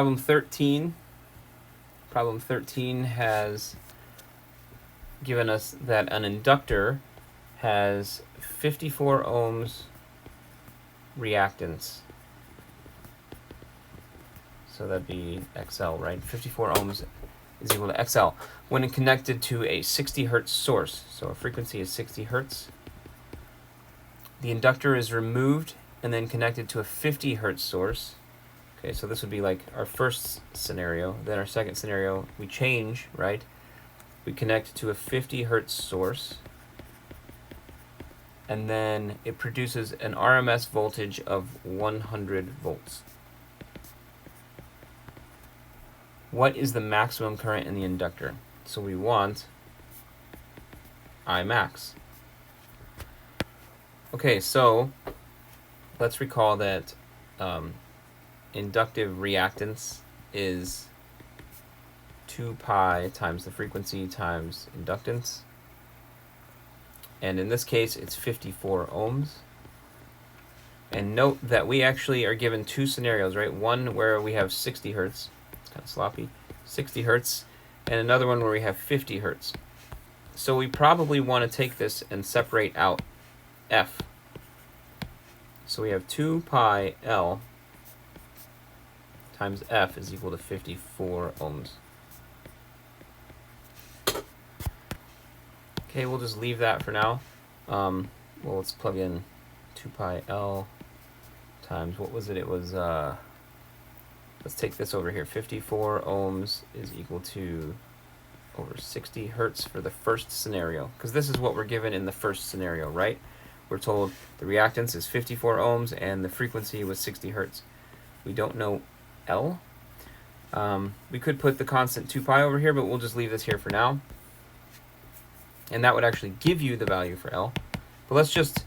Problem 13. Problem 13 has given us that an inductor has 54 ohms reactance. So that'd be XL, right? 54 ohms is equal to XL when connected to a 60 hertz source. So our frequency is 60 hertz. The inductor is removed and then connected to a 50 hertz source. Okay, so this would be like our first scenario. Then our second scenario, we change, right? We connect to a 50 hertz source, and then it produces an RMS voltage of 100 volts. What is the maximum current in the inductor? So we want I max. Okay, so let's recall that inductive reactance is 2 pi times the frequency times inductance. And in this case, it's 54 ohms. And note that we actually are given two scenarios, right? One where we have 60 hertz. It's kind of sloppy. 60 hertz. And another one where we have 50 hertz. So we probably want to take this and separate out F. So we have 2 pi L times F is equal to 54 ohms. Okay, we'll just leave that for now. Well, let's plug in 2 pi L times, what was it? It was, let's take this over here. 54 ohms is equal to over 60 hertz for the first scenario, because this is what we're given in the first scenario, right? We're told the reactance is 54 ohms and the frequency was 60 hertz. We don't know L. We could put the constant 2 pi over here, but we'll just leave this here for now. And that would actually give you the value for L. But let's just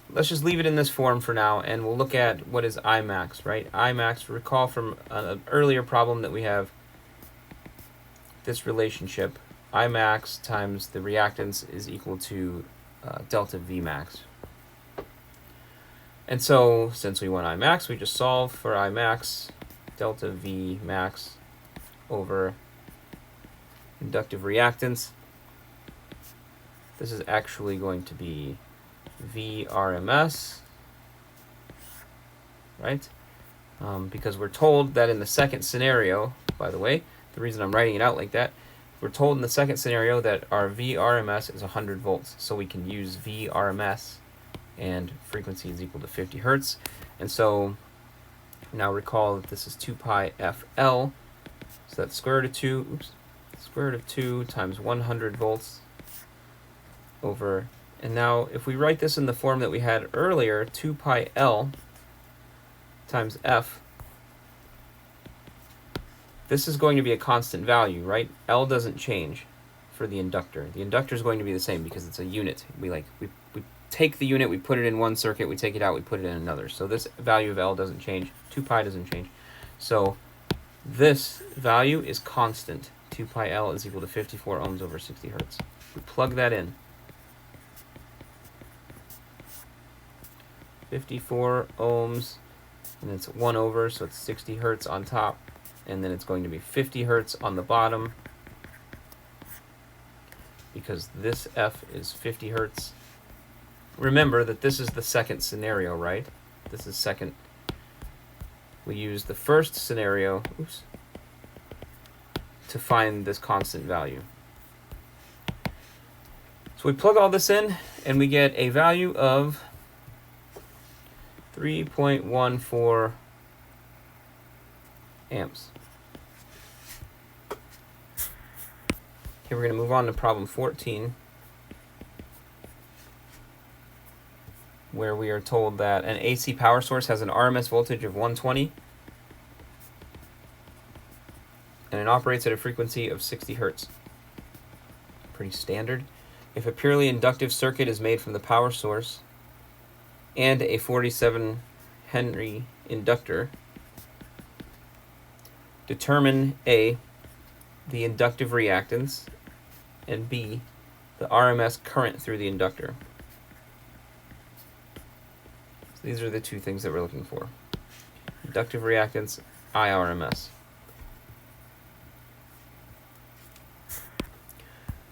leave it in this form for now, and we'll look at what is I max, right? I max, recall from an earlier problem that we have this relationship. I max times the reactance is equal to delta V max. And so, since we want I max, we just solve for I max, delta V max over inductive reactance. This is actually going to be V RMS, right? Because we're told that in the second scenario, by the way, the reason I'm writing it out like that, we're told in the second scenario that our V RMS is 100 volts. So we can use V RMS and frequency is equal to 50 hertz. And so now recall that this is 2 pi FL. So that's square root of 2, square root of 2 times 100 volts over, and now if we write this in the form that we had earlier, 2 pi L times F, this is going to be a constant value, right? L doesn't change for the inductor. The inductor is going to be the same because it's a unit. We take the unit, we put it in one circuit, we take it out, we put it in another. So this value of L doesn't change. 2 pi doesn't change. So this value is constant. 2 pi L is equal to 54 ohms over 60 hertz. We plug that in. 54 ohms, and it's 1 over, so it's 60 hertz on top, and then it's going to be 50 hertz on the bottom, because this F is 50 hertz. Remember that this is the second scenario, right? This is second. We use the first scenario, to find this constant value. So we plug all this in, and we get a value of 3.14 amps. Okay, we're going to move on to problem 14, where we are told that an AC power source has an RMS voltage of 120 and it operates at a frequency of 60 hertz. Pretty standard. If a purely inductive circuit is made from the power source and a 47 Henry inductor, determine A, the inductive reactance, and B, the RMS current through the inductor. So these are the two things that we're looking for. Inductive reactance, IRMS.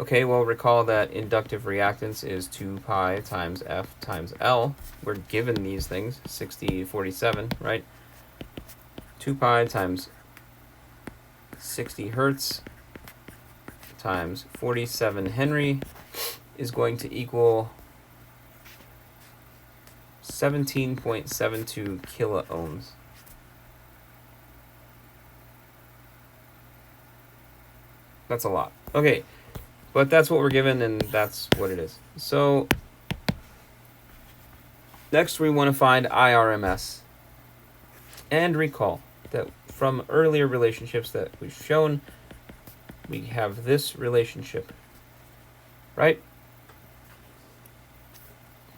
Okay, well, recall that inductive reactance is 2 pi times F times L. We're given these things, 60, 47, right? 2 pi times 60 hertz times 47 Henry is going to equal 17.72 kiloohms. That's a lot. Okay, but that's what we're given, and that's what it is. So next we want to find IRMS. And recall that from earlier relationships that we've shown, we have this relationship, right?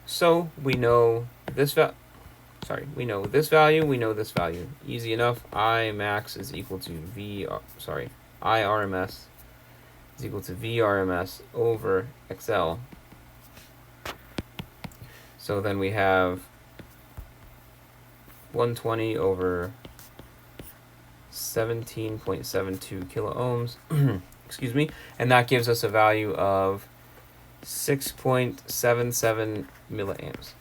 So we know this we know this value, we know this value. Easy enough. I max is equal to IRMS is equal to VRMS over XL. So then we have 120 over 17.72 kiloohms, excuse me, and that gives us a value of 6.77 milliamps,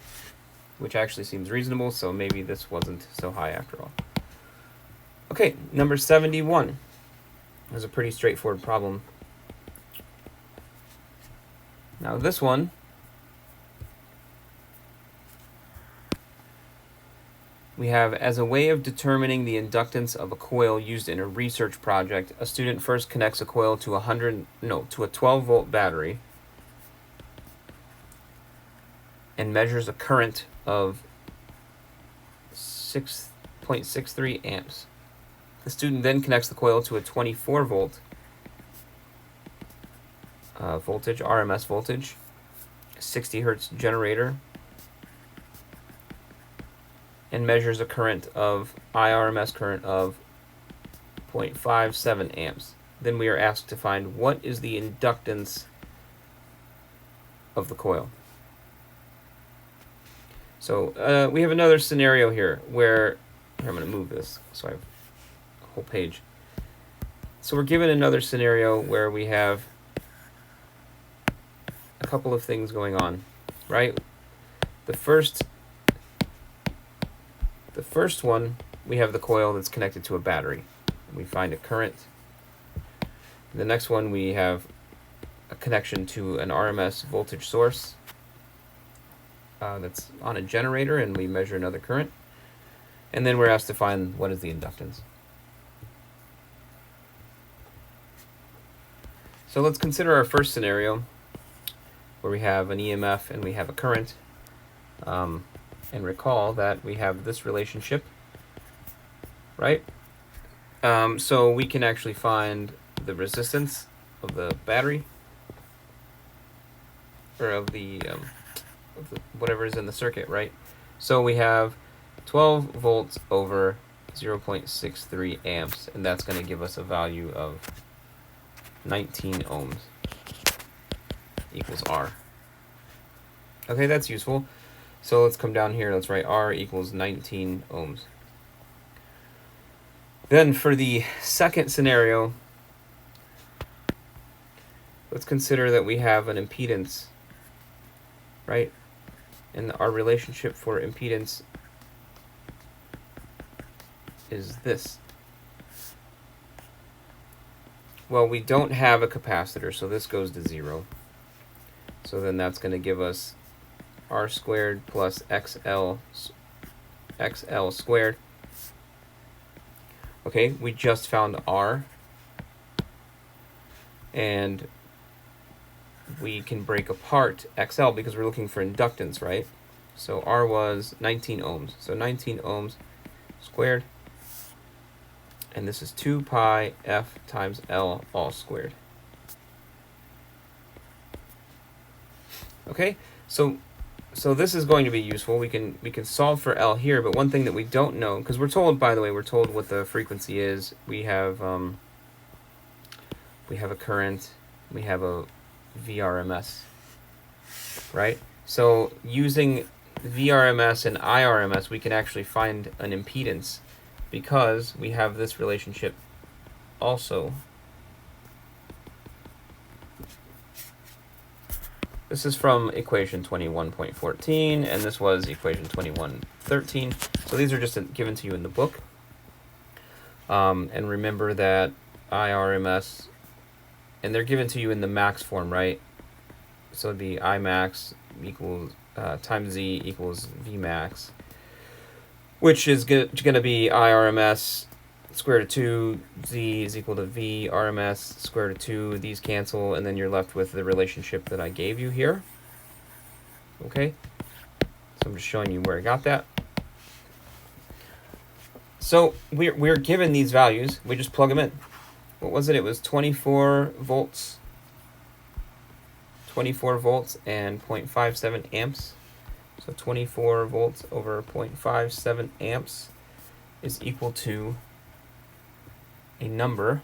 which actually seems reasonable, so maybe this wasn't so high after all. Okay, number 71 is a pretty straightforward problem. Now this one, we have, as a way of determining the inductance of a coil used in a research project, a student first connects a coil to a 12-volt battery and measures a current of 6.63 amps. The student then connects the coil to a 24-volt voltage, RMS voltage, 60 hertz generator, and measures a current of IRMS current of 0.57 amps. Then we are asked to find what is the inductance of the coil. So we have another scenario here where I'm going to move this so I have a whole page. So we're given another scenario where we have a couple of things going on, right? The first one, we have the coil that's connected to a battery. We find a current. The next one, we have a connection to an RMS voltage source that's on a generator, and we measure another current. And then we're asked to find what is the inductance. So let's consider our first scenario where we have an EMF and we have a current. And recall that we have this relationship, right? So we can actually find the resistance of the battery, or of the whatever is in the circuit, right? So we have 12 volts over 0.63 amps, and that's going to give us a value of 19 ohms equals R. Okay, that's useful. So let's come down here, let's write R equals 19 ohms. Then for the second scenario, let's consider that we have an impedance, right? And our relationship for impedance is this. Well, we don't have a capacitor, so this goes to 0. So then that's going to give us R squared plus XL squared. Okay, we just found R, and we can break apart XL because we're looking for inductance, right? So R was 19 ohms. So 19 ohms squared, and this is 2 pi F times L all squared. Okay, so this is going to be useful. We can solve for L here, but one thing that we don't know, because we're told, by the way, we're told what the frequency is. We have a current, we have a VRMS, right? So using VRMS and IRMS, we can actually find an impedance because we have this relationship also. This is from equation 21.14, and this was equation 21.13. So these are just given to you in the book. And remember that IRMS, and they're given to you in the max form, right? So it'd be I max equals times Z equals V max, which is going to be IRMS square root of 2, Z is equal to V RMS square root of 2. These cancel, and then you're left with the relationship that I gave you here. Okay, so I'm just showing you where I got that. So we're given these values. We just plug them in. What was it? It was 24 volts. 24 volts and 0.57 amps. So 24 volts over 0.57 amps is equal to a number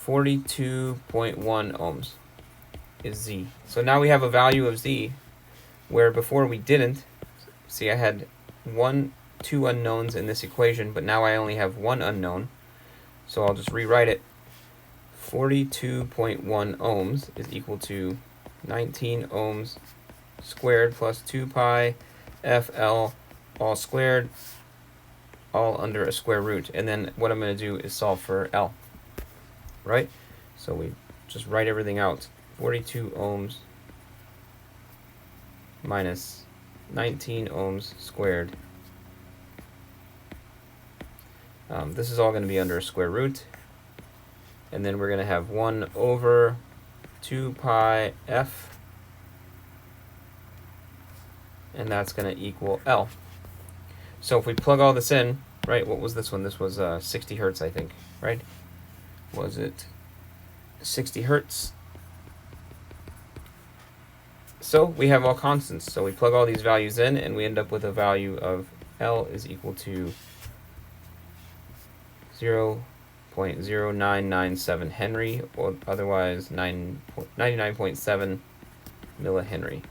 42.1 ohms is Z. So now we have a value of Z where before we didn't. See, I had two unknowns in this equation, but now I only have one unknown. So I'll just rewrite it. 42.1 ohms is equal to 19 ohms squared plus 2 pi FL all squared, all under a square root. And then what I'm going to do is solve for L, right? So we just write everything out. 42 ohms minus 19 ohms squared. This is all going to be under a square root. And then we're going to have 1 over 2 pi F. And that's going to equal L. So if we plug all this in, right, what was this one? This was 60 hertz, I think, right? Was it 60 hertz? So we have all constants. So we plug all these values in, and we end up with a value of L is equal to 0.0997 Henry, or otherwise 99.7 millihenry.